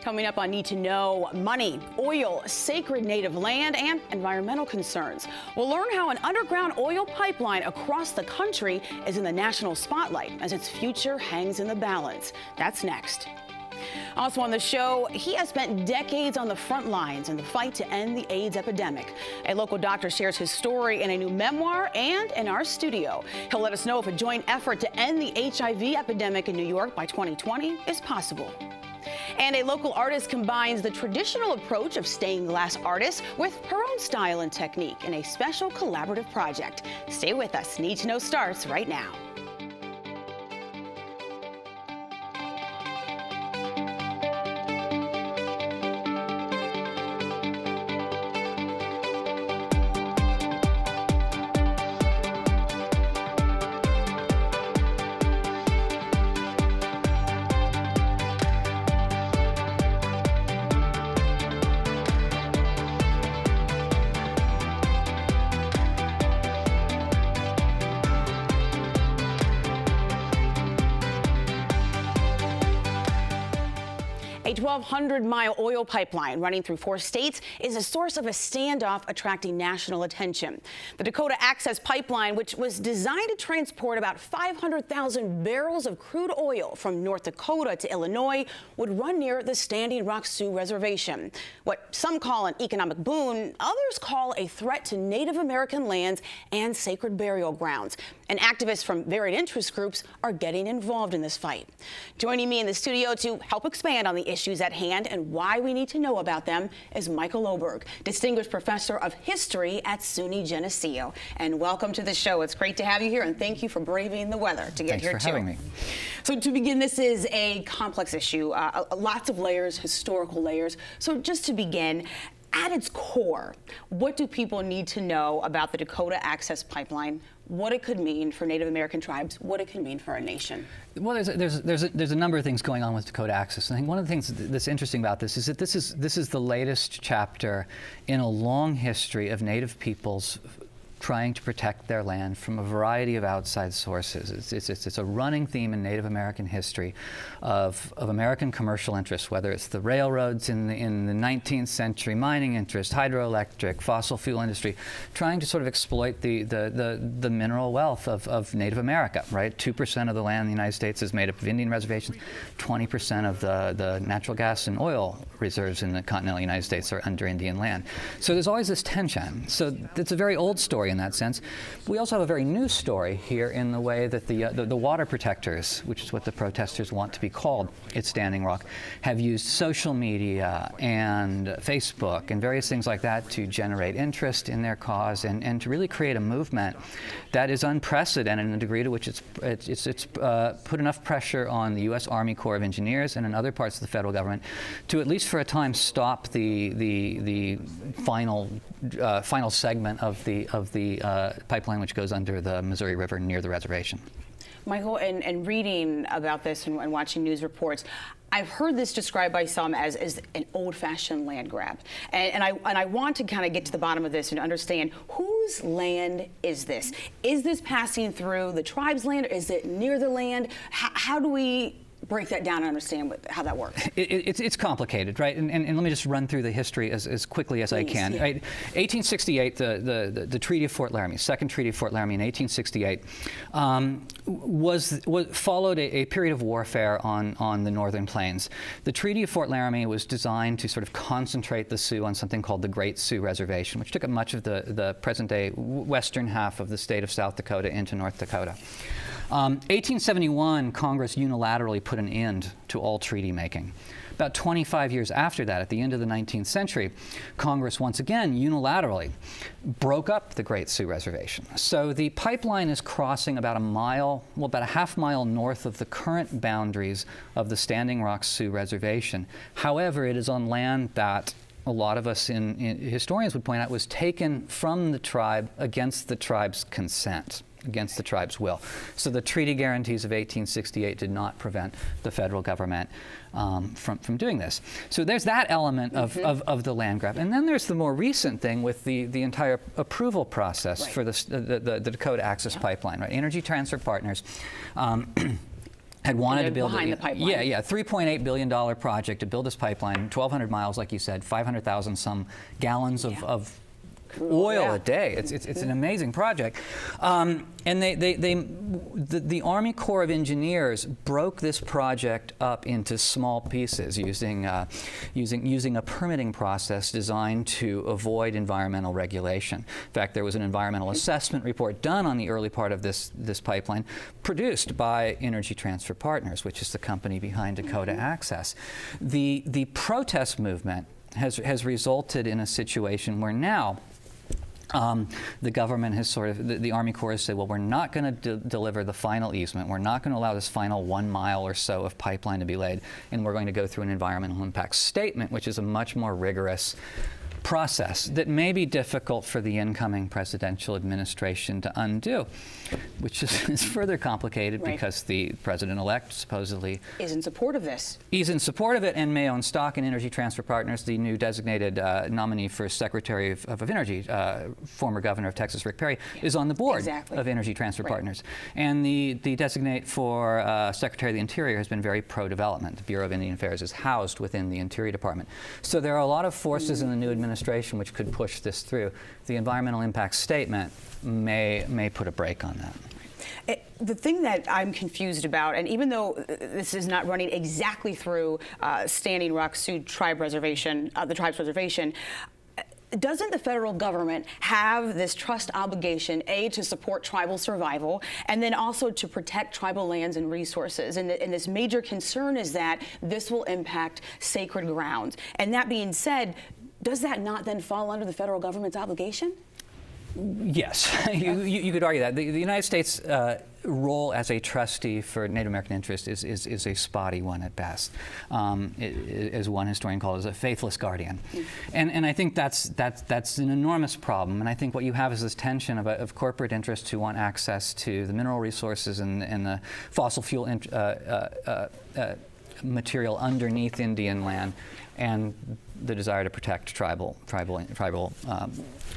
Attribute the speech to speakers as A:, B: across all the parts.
A: Coming up on Need to Know, money, oil, sacred native land, and environmental concerns. We'll learn how an underground oil pipeline across the country is in the national spotlight as its future hangs in the balance. That's next. Also on the show, he has spent decades on the front lines in the fight to end the AIDS epidemic. A local doctor shares his story in a new memoir and in our studio. He'll let us know if a joint effort to end the HIV epidemic in New York by 2020 is possible. And a local artist combines the traditional approach of stained glass artists with her own style and technique in a special collaborative project. Stay with us. Need to Know starts right now. A 1,200-mile oil pipeline running through 4 states is a source of a standoff attracting national attention. The Dakota Access Pipeline, which was designed to transport about 500,000 barrels of crude oil from North Dakota to Illinois, would run near the Standing Rock Sioux Reservation. What some call an economic boon, others call a threat to Native American lands and sacred burial grounds. And activists from varied interest groups are getting involved in this fight. Joining me in the studio to help expand on the issues at hand and why we need to know about them is Michael Oberg, Distinguished Professor of History at SUNY Geneseo. And welcome to the show. It's great to have you here, and thank you for braving the weather to get here, too.
B: Thanks for having me.
A: So to begin, this is a complex issue, lots of layers, historical layers. So just to begin, at its core, what do people need to know about the Dakota Access Pipeline, what it could mean for Native American tribes, what it could mean for our nation?
B: Well, there's a number of things going on with Dakota Access. I think one of the things that's interesting about this is that this is the latest chapter in a long history of Native peoples trying to protect their land from a variety of outside sources. It's a running theme in Native American history of American commercial interests, whether it's the railroads in the 19th century, mining interest, hydroelectric, fossil fuel industry, trying to sort of exploit the mineral wealth of Native America, right? 2% of the land in the United States is made up of Indian reservations. 20% of the natural gas and oil reserves in the continental United States are under Indian land. So there's always this tension. So it's a very old story in that sense. We also have a very new story here in the way that the water protectors, which is what the protesters want to be called at Standing Rock, have used social media and Facebook and various things like that to generate interest in their cause and to really create a movement that is unprecedented in the degree to which it's put enough pressure on the U.S. Army Corps of Engineers and in other parts of the federal government to at least for a time stop the final segment of the pipeline which goes under the Missouri River near the reservation.
A: Michael, and reading about this and watching news reports, I've heard this described by some as an old-fashioned land grab. And I want to kind of get to the bottom of this and understand whose land is this? Is this passing through the tribe's land? Or is it near the land? How do we break that down and understand how that works?
B: It's complicated, right? And let me just run through the history as quickly as I can.
A: Yeah.
B: Right? 1868, the Treaty of Fort Laramie, Second Treaty of Fort Laramie in 1868, followed a period of warfare on the northern plains. The Treaty of Fort Laramie was designed to sort of concentrate the Sioux on something called the Great Sioux Reservation, which took up much of the present-day western half of the state of South Dakota into North Dakota. 1871, Congress unilaterally put an end to all treaty making. About 25 years after that, at the end of the 19th century, Congress once again unilaterally broke up the Great Sioux Reservation. So the pipeline is crossing about a half mile north of the current boundaries of the Standing Rock Sioux Reservation. However, it is on land that a lot of us historians would point out was taken from the tribe against the tribe's consent, against the tribe's will. So the treaty guarantees of 1868 did not prevent the federal government from doing this. So there's that element of the land grab. And then there's the more recent thing with the entire approval process for the Dakota Access Pipeline, right? Energy Transfer Partners had wanted to build
A: behind the pipeline.
B: Yeah, $3.8 billion project to build this pipeline, 1,200 miles, like you said, 500,000 some gallons of oil a day. It's an amazing project, and the Army Corps of Engineers broke this project up into small pieces using a permitting process designed to avoid environmental regulation. In fact, there was an environmental assessment report done on the early part of this pipeline, produced by Energy Transfer Partners, which is the company behind Dakota Access. The protest movement has resulted in a situation where now the government has the Army Corps has said, well, we're not going to deliver the final easement. We're not going to allow this final 1 mile or so of pipeline to be laid, and we're going to go through an environmental impact statement, which is a much more rigorous process that may be difficult for the incoming presidential administration to undo, which is further complicated because the president-elect supposedly
A: is in support of this.
B: He's in support of it and may own stock in Energy Transfer Partners. The new designated nominee for Secretary of Energy, former governor of Texas, Rick Perry, is on the board of Energy Transfer Partners. And the designate for Secretary of the Interior has been very pro-development. The Bureau of Indian Affairs is housed within the Interior Department. So there are a lot of forces in the new administration which could push this through. The environmental impact statement may put a brake on that.
A: The thing that I'm confused about, and even though this is not running exactly through Standing Rock Sioux Tribe Reservation, the tribe's reservation, doesn't the federal government have this trust obligation, A, to support tribal survival, and then also to protect tribal lands and resources? And this major concern is that this will impact sacred grounds. And that being said, does that not then fall under the federal government's obligation?
B: Yes, you could argue that. The United States role as a trustee for Native American interest is a spotty one at best, as one historian called it, a faithless guardian. And I think that's an enormous problem. And I think what you have is this tension of corporate interests who want access to the mineral resources and the fossil fuel material underneath Indian land, and the desire to protect tribal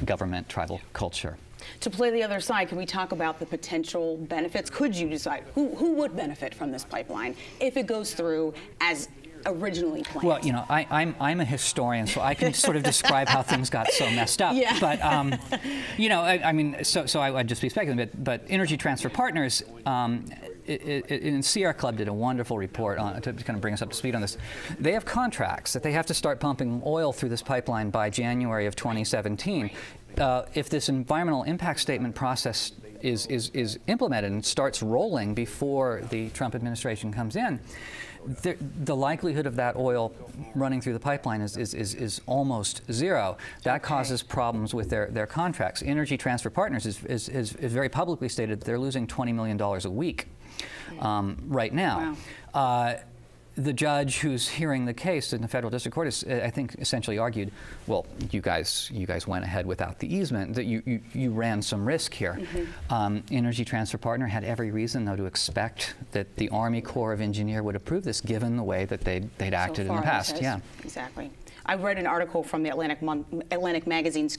B: government, tribal culture.
A: To play the other side, can we talk about the potential benefits? Could you decide who would benefit from this pipeline if it goes through as originally planned?
B: Well, you know, I'm a historian, so I can sort of describe how things got so messed up.
A: Yeah.
B: But you know, I mean, so I'd just be speculating. But Energy Transfer Partners. And Sierra Club did a wonderful report to kind of bring us up to speed on this. They have contracts that they have to start pumping oil through this pipeline by January of 2017. If this environmental impact statement process is implemented and starts rolling before the Trump administration comes in, the likelihood of that oil running through the pipeline is almost zero. That causes problems with their contracts. Energy Transfer Partners is very publicly stated that they're losing $20 million a week right now. Wow. The judge who's hearing the case in the federal district court is, I think, essentially argued, well, you guys went ahead without the easement, that you ran some risk here. Energy Transfer Partner had every reason, though, to expect that the Army Corps of Engineers would approve this, given the way that they'd acted in the past. Yeah,
A: exactly. I read an article from the Atlantic magazine,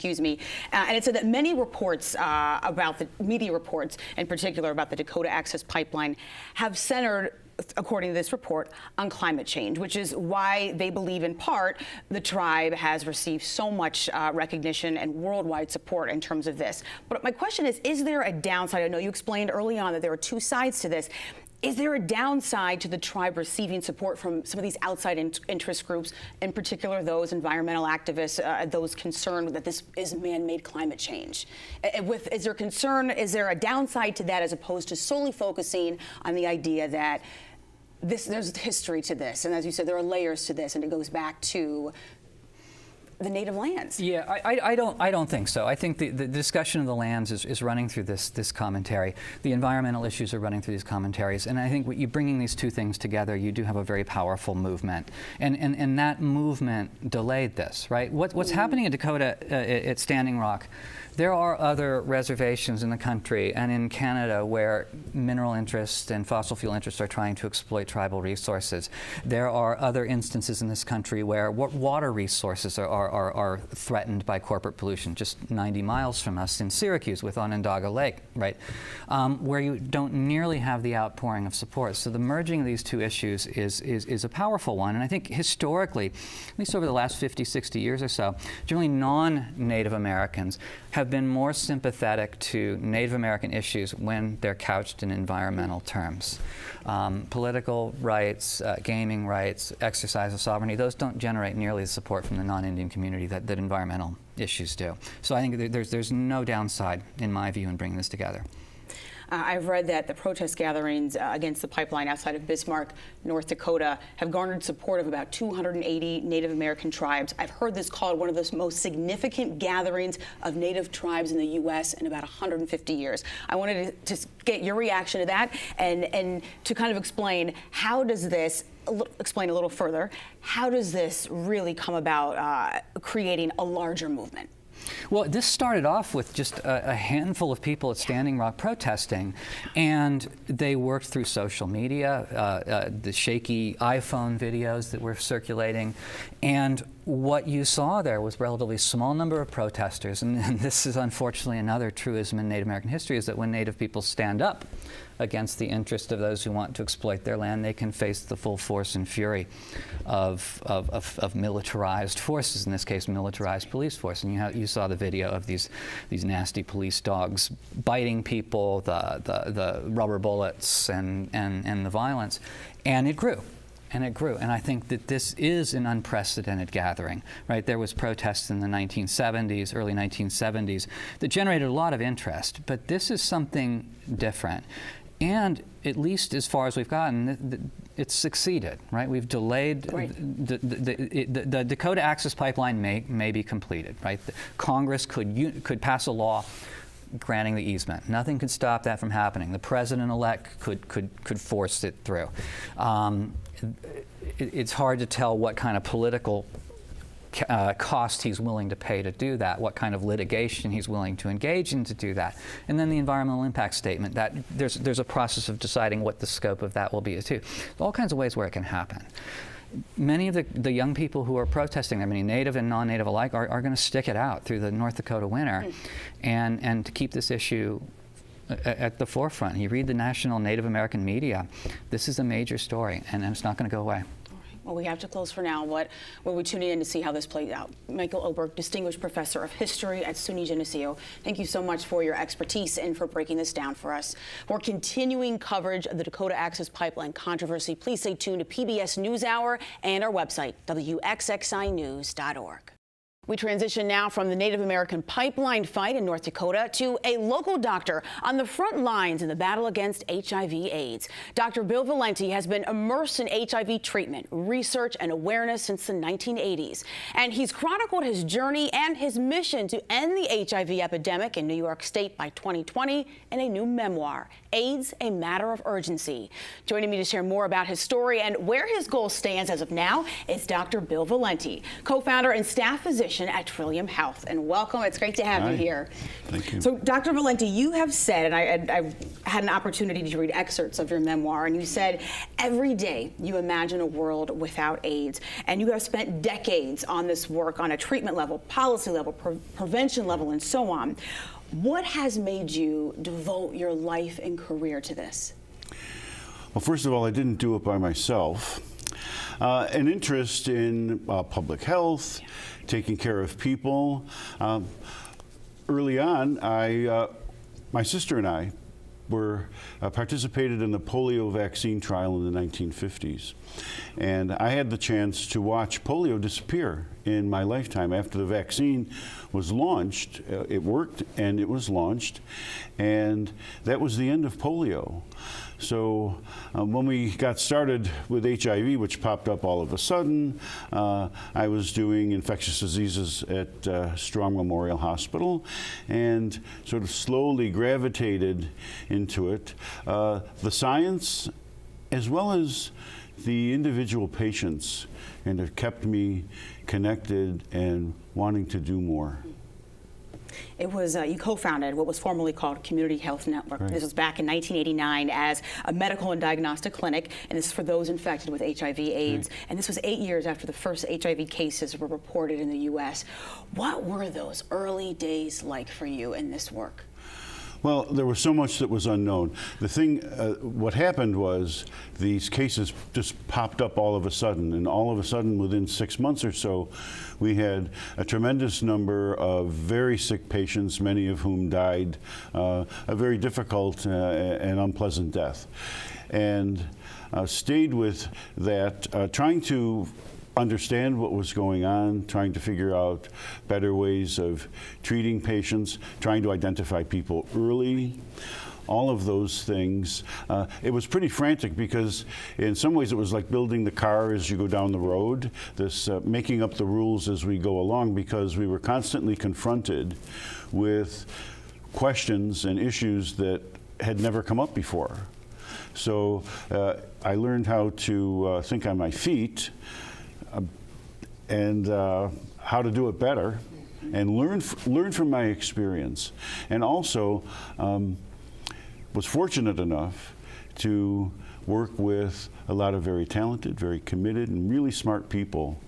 A: and it said that many reports about the media reports, in particular about the Dakota Access Pipeline, have centered, according to this report, on climate change, which is why they believe, in part, the tribe has received so much recognition and worldwide support in terms of this. But my question is there a downside? I know you explained early on that there are two sides to this. Is there a downside to the tribe receiving support from some of these outside interest groups, in particular those environmental activists, those concerned that this is man-made climate change? Is there a downside to that as opposed to solely focusing on the idea that there's history to this, and as you said, there are layers to this, and it goes back to the native lands?
B: Yeah, I don't think so. I think the discussion of the lands is running through this commentary. The environmental issues are running through these commentaries, and I think you bringing these two things together, you do have a very powerful movement, and that movement delayed this, right? What's happening in Dakota at Standing Rock? There are other reservations in the country and in Canada where mineral interests and fossil fuel interests are trying to exploit tribal resources. There are other instances in this country where water resources are are threatened by corporate pollution. Just 90 miles from us in Syracuse with Onondaga Lake, right, where you don't nearly have the outpouring of support. So the merging of these two issues is a powerful one. And I think historically, at least over the last 50, 60 years or so, generally non-Native Americans have been more sympathetic to Native American issues when they're couched in environmental terms. Political rights, gaming rights, exercise of sovereignty, those don't generate nearly the support from the non-Indian community that environmental issues do. So I think there's no downside, in my view, in bringing this together.
A: I've read that the protest gatherings against the pipeline outside of Bismarck, North Dakota, have garnered support of about 280 Native American tribes. I've heard this called one of the most significant gatherings of Native tribes in the U.S. in about 150 years. I wanted to get your reaction to that and to kind of explain how does this, explain a little further, how does this really come about creating a larger movement?
B: Well, this started off with just a handful of people at Standing Rock protesting, and they worked through social media, the shaky iPhone videos that were circulating, and what you saw there was a relatively small number of protesters, and this is unfortunately another truism in Native American history, is that when Native people stand up against the interest of those who want to exploit their land, they can face the full force and fury of militarized forces, in this case militarized police force. And you saw the video of these nasty police dogs biting people, the rubber bullets and the violence, and it grew. And it grew. And I think that this is an unprecedented gathering, right? There was protests in the 1970s, early 1970s, that generated a lot of interest. But this is something different. And at least as far as we've gotten, it's succeeded, right? We've delayed,
A: right.
B: The Dakota Access Pipeline may be completed, right? Congress could pass a law granting the easement. Nothing could stop that from happening. The president-elect could force it through. It's hard to tell what kind of political cost he's willing to pay to do that, what kind of litigation he's willing to engage in to do that. And then the environmental impact statement, that there's a process of deciding what the scope of that will be too. There's all kinds of ways where it can happen. Many of the young people who are protesting, I mean, Native and non-Native alike, are going to stick it out through the North Dakota winter and to keep this issue at the forefront. You read the national Native American media, this is a major story, and it's not going to go away.
A: Well, we have to close for now. We'll be tuning in to see how this plays out. Michael Oberg, Distinguished Professor of History at SUNY Geneseo, thank you so much for your expertise and for breaking this down for us. For continuing coverage of the Dakota Access Pipeline controversy, please stay tuned to PBS NewsHour and our website, WXXInews.org. We transition now from the Native American pipeline fight in North Dakota to a local doctor on the front lines in the battle against HIV/AIDS. Dr. Bill Valenti has been immersed in HIV treatment, research, and awareness since the 1980s. And he's chronicled his journey and his mission to end the HIV epidemic in New York State by 2020 in a new memoir, AIDS: A Matter of Urgency. Joining me to share more about his story and where his goal stands as of now is Dr. Bill Valenti, co-founder and staff physician at Trillium Health. And welcome. It's great to have you here.
C: Thank you.
A: So, Dr. Valenti, you have said, and I've had an opportunity to read excerpts of your memoir, and you said every day you imagine a world without AIDS. And you have spent decades on this work on a treatment level, policy level, prevention level, and so on. What has made you devote your life and career to this?
C: Well, first of all, I didn't do it by myself. An interest in public health, taking care of people. Early on, my sister and I participated in the polio vaccine trial in the 1950s. And I had the chance to watch polio disappear in my lifetime. After the vaccine was launched, it worked and it was launched, and that was the end of polio. So when we got started with HIV, which popped up all of a sudden, I was doing infectious diseases at Strong Memorial Hospital and sort of slowly gravitated into it. The science, as well as the individual patients, and it kept me connected and wanting to do more.
A: It was you co-founded what was formerly called Community Health Network.
C: Right.
A: This was back in 1989 as a medical and diagnostic clinic, and this is for those infected with HIV/AIDS. Right. And this was 8 years after the first HIV cases were reported in the U.S. What were those early days like for you in this work?
C: Well, there was so much that was unknown. The thing, what happened was these cases just popped up all of a sudden, and all of a sudden within 6 months or so, we had a tremendous number of very sick patients, many of whom died a very difficult and unpleasant death. And stayed with that, trying to understand what was going on, trying to figure out better ways of treating patients, trying to identify people early, all of those things. It was pretty frantic because in some ways it was like building the car as you go down the road, this making up the rules as we go along, because we were constantly confronted with questions and issues that had never come up before. So I learned how to think on my feet, and how to do it better, and learn from my experience, and also was fortunate enough to work with a lot of very talented, very committed, and really smart people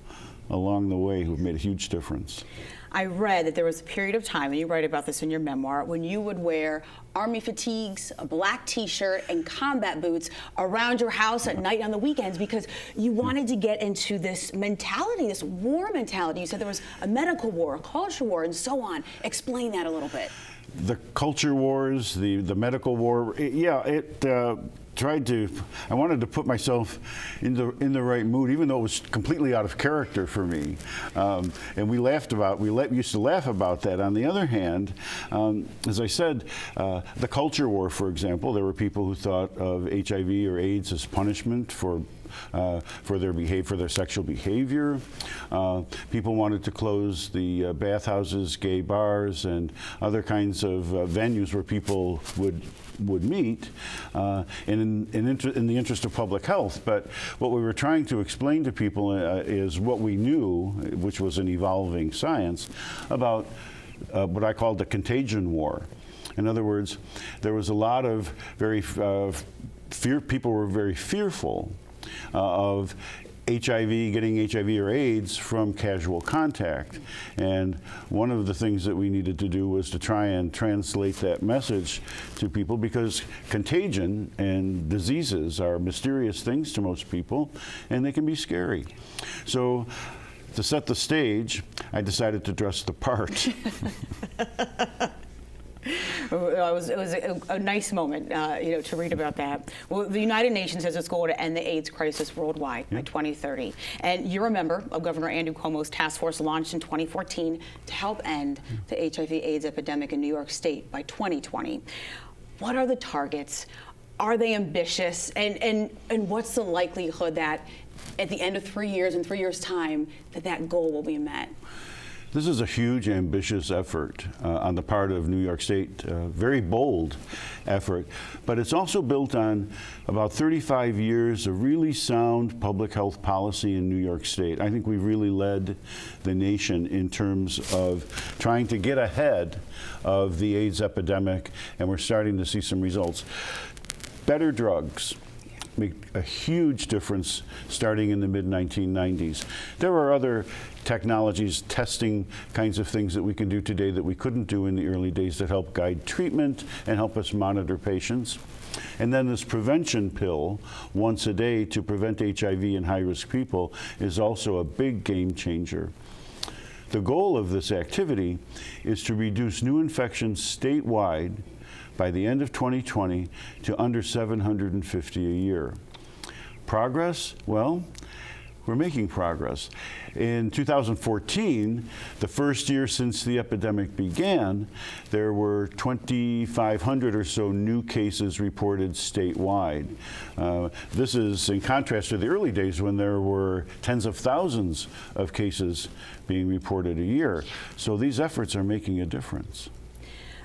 C: along the way who've made a huge difference.
A: I read that there was a period of time, and you write about this in your memoir, when you would wear army fatigues, a black t-shirt, and combat boots around your house at night on the weekends because you wanted to get into this mentality, this war mentality. You said there was a medical war, a culture war, and so on. Explain that a little bit.
C: The culture wars, the medical war, I wanted to put myself in the right mood, even though it was completely out of character for me. And we used to laugh about that. On the other hand, as I said, the culture war, for example, there were people who thought of HIV or AIDS as punishment for their sexual behavior. People wanted to close the bathhouses, gay bars, and other kinds of venues where people would meet in the interest of public health. But what we were trying to explain to people is what we knew, which was an evolving science, about what I called the contagion war. In other words, there was a lot of people were very fearful of getting HIV or AIDS from casual contact. And one of the things that we needed to do was to try and translate that message to people, because contagion and diseases are mysterious things to most people, and they can be scary. So to set the stage, I decided to dress the part.
A: It was a nice moment, to read about that. Well, the United Nations has its goal to end the AIDS crisis worldwide by 2030. And you're a member of Governor Andrew Cuomo's task force launched in 2014 to help end the HIV/AIDS epidemic in New York State by 2020. What are the targets? Are they ambitious? And what's the likelihood that at the end of 3 years, in 3 years' time, that goal will be met?
C: This is a huge, ambitious effort on the part of New York State, very bold effort, but it's also built on about 35 years of really sound public health policy in New York State. I think we've really led the nation in terms of trying to get ahead of the AIDS epidemic, and we're starting to see some results. Better drugs make a huge difference starting in the mid-1990s. There are other technologies, testing kinds of things that we can do today that we couldn't do in the early days that help guide treatment and help us monitor patients. And then this prevention pill once a day to prevent HIV in high-risk people is also a big game changer. The goal of this activity is to reduce new infections statewide by the end of 2020 to under 750 a year. Progress? Well, we're making progress. In 2014, the first year since the epidemic began, there were 2,500 or so new cases reported statewide. This is in contrast to the early days when there were tens of thousands of cases being reported a year. So these efforts are making a difference.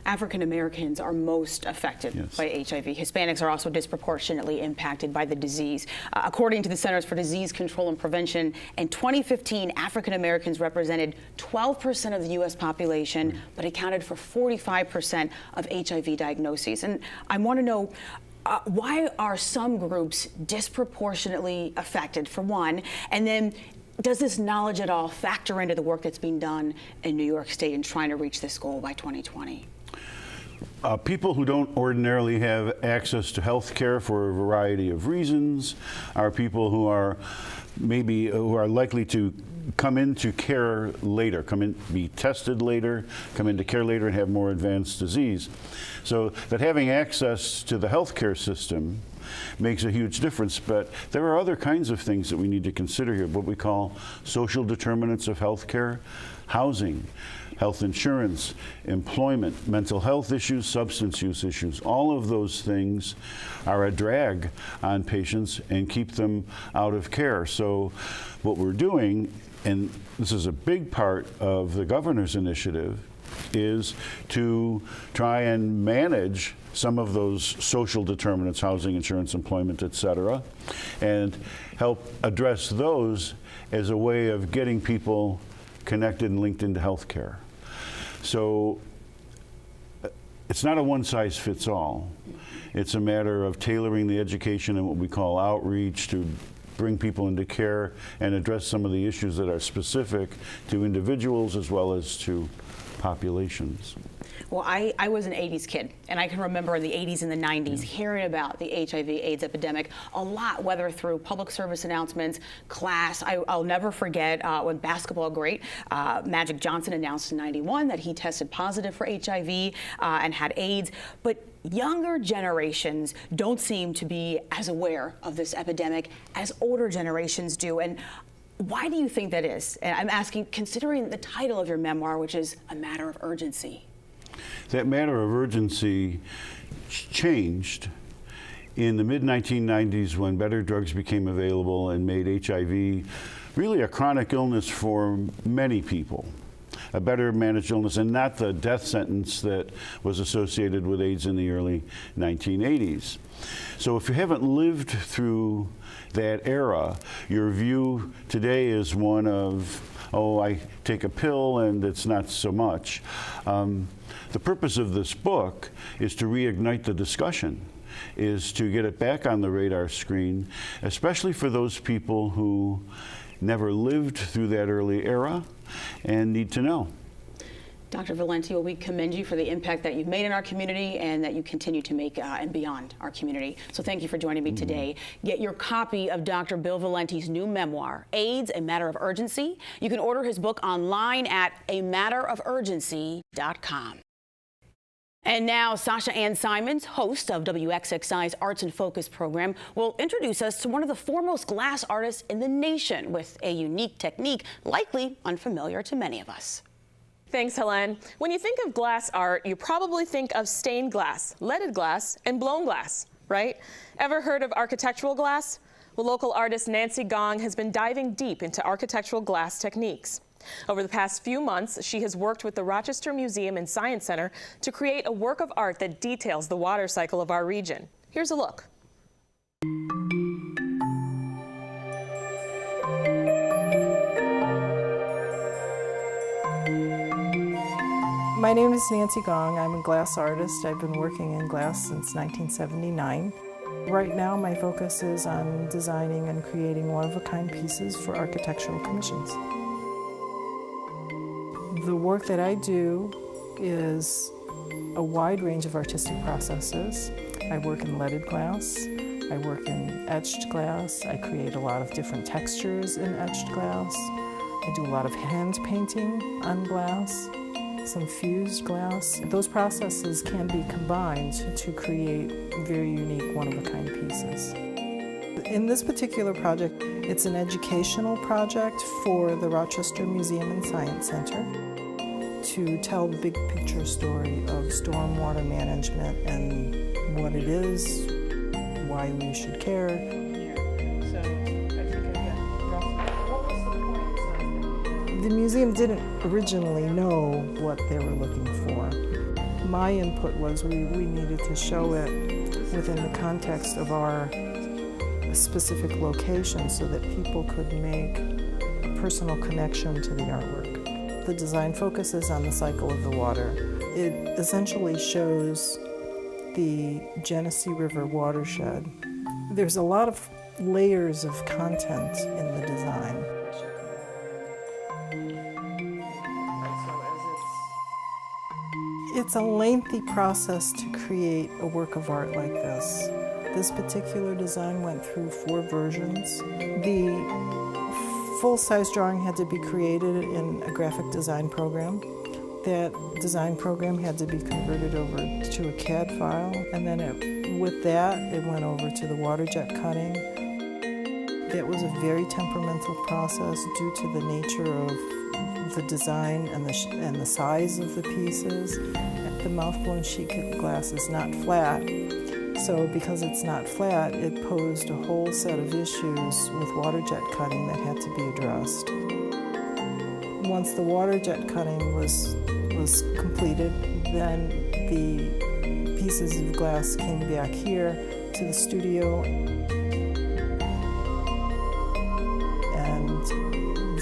A: African Americans are most affected
C: Yes.
A: by HIV. Hispanics are also disproportionately impacted by the disease. According to the Centers for Disease Control and Prevention, in 2015, African Americans represented 12% of the U.S. population, but accounted for 45% of HIV diagnoses. And I want to know, why are some groups disproportionately affected, for one, and then does this knowledge at all factor into the work that's being done in New York State in trying to reach this goal by 2020?
C: People who don't ordinarily have access to health care for a variety of reasons are people who are likely to come into care later, be tested later, come into care later and have more advanced disease. So that having access to the healthcare system makes a huge difference, but there are other kinds of things that we need to consider here, what we call social determinants of healthcare, housing, health insurance, employment, mental health issues, substance use issues. All of those things are a drag on patients and keep them out of care. So what we're doing, and this is a big part of the governor's initiative, is to try and manage some of those social determinants, housing, insurance, employment, et cetera, and help address those as a way of getting people connected and linked into healthcare. So it's not a one-size-fits-all. It's a matter of tailoring the education and what we call outreach to bring people into care and address some of the issues that are specific to individuals as well as to populations.
A: Well, I was an 80s kid, and I can remember in the 80s and the 90s hearing about the HIV/AIDS epidemic a lot, whether through public service announcements, class. I'll never forget when basketball great Magic Johnson announced in '91 that he tested positive for HIV and had AIDS. But younger generations don't seem to be as aware of this epidemic as older generations do. And why do you think that is? And I'm asking, considering the title of your memoir, which is A Matter of Urgency.
C: That matter of urgency changed in the mid-1990s when better drugs became available and made HIV really a chronic illness for many people, a better managed illness, and not the death sentence that was associated with AIDS in the early 1980s. So if you haven't lived through that era, your view today is one of, oh, I take a pill and it's not so much. The purpose of this book is to reignite the discussion, is to get it back on the radar screen, especially for those people who never lived through that early era and need to know.
A: Dr. Valenti, well, we commend you for the impact that you've made in our community and that you continue to make and beyond our community. So thank you for joining me today. Get your copy of Dr. Bill Valenti's new memoir, AIDS, A Matter of Urgency. You can order his book online at amatterofurgency.com. And now, Sasha Ann Simons, host of WXXI's Arts in Focus program, will introduce us to one of the foremost glass artists in the nation with a unique technique likely unfamiliar to many of us.
D: Thanks, Helen. When you think of glass art, you probably think of stained glass, leaded glass, and blown glass, right? Ever heard of architectural glass? Well, local artist Nancy Gong has been diving deep into architectural glass techniques. Over the past few months, she has worked with the Rochester Museum and Science Center to create a work of art that details the water cycle of our region. Here's a look.
E: My name is Nancy Gong. I'm a glass artist. I've been working in glass since 1979. Right now, my focus is on designing and creating one-of-a-kind pieces for architectural commissions. The work that I do is a wide range of artistic processes. I work in leaded glass. I work in etched glass. I create a lot of different textures in etched glass. I do a lot of hand painting on glass, some fused glass. Those processes can be combined to create very unique one-of-a-kind pieces. In this particular project, it's an educational project for the Rochester Museum and Science Center to tell the big picture story of stormwater management and what it is, why we should care. The museum didn't originally know what they were looking for. my input was we needed to show it within the context of our specific location so that people could make a personal connection to the artwork. The design focuses on the cycle of the water. It essentially shows the Genesee River watershed. There's a lot of layers of content in the design. It's a lengthy process to create a work of art like this. This particular design went through 4 versions. The full-size drawing had to be created in a graphic design program. That design program had to be converted over to a CAD file, and then with that, it went over to the water jet cutting. That was a very temperamental process due to the nature of the design and the size of the pieces. The mouth-blown sheet glass is not flat, so because it's not flat, it posed a whole set of issues with water jet cutting that had to be addressed. Once the water jet cutting was completed, then the pieces of glass came back here to the studio, and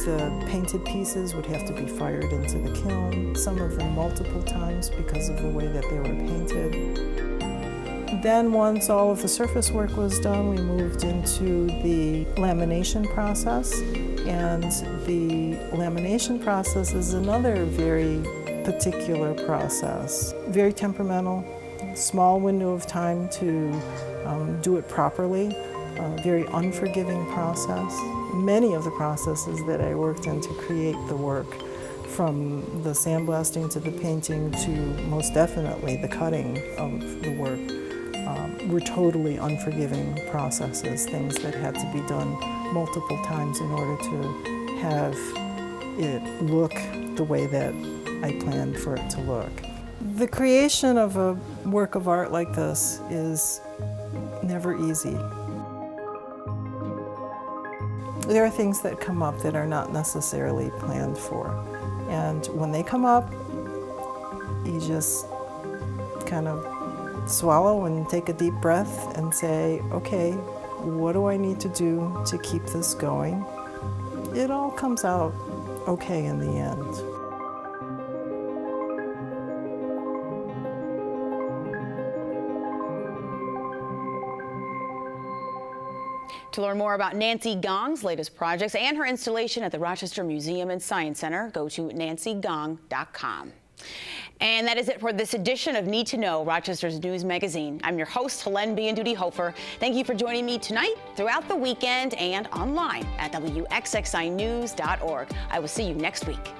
E: the painted pieces would have to be fired into the kiln, some of them multiple times because of the way that they were painted. Then once all of the surface work was done, we moved into the lamination process, and the lamination process is another very particular process. Very temperamental, small window of time to do it properly, a very unforgiving process. Many of the processes that I worked in to create the work, from the sandblasting to the painting to most definitely the cutting of the work, were totally unforgiving processes, things that had to be done multiple times in order to have it look the way that I planned for it to look. The creation of a work of art like this is never easy. There are things that come up that are not necessarily planned for. And when they come up, you just kind of swallow and take a deep breath and say, okay, what do I need to do to keep this going? It all comes out okay in the end.
A: To learn more about Nancy Gong's latest projects and her installation at the Rochester Museum and Science Center, go to nancygong.com. And that is it for this edition of Need to Know, Rochester's news magazine. I'm your host, Helene Bianduti-Hofer. Thank you for joining me tonight, throughout the weekend, and online at WXXInews.org. I will see you next week.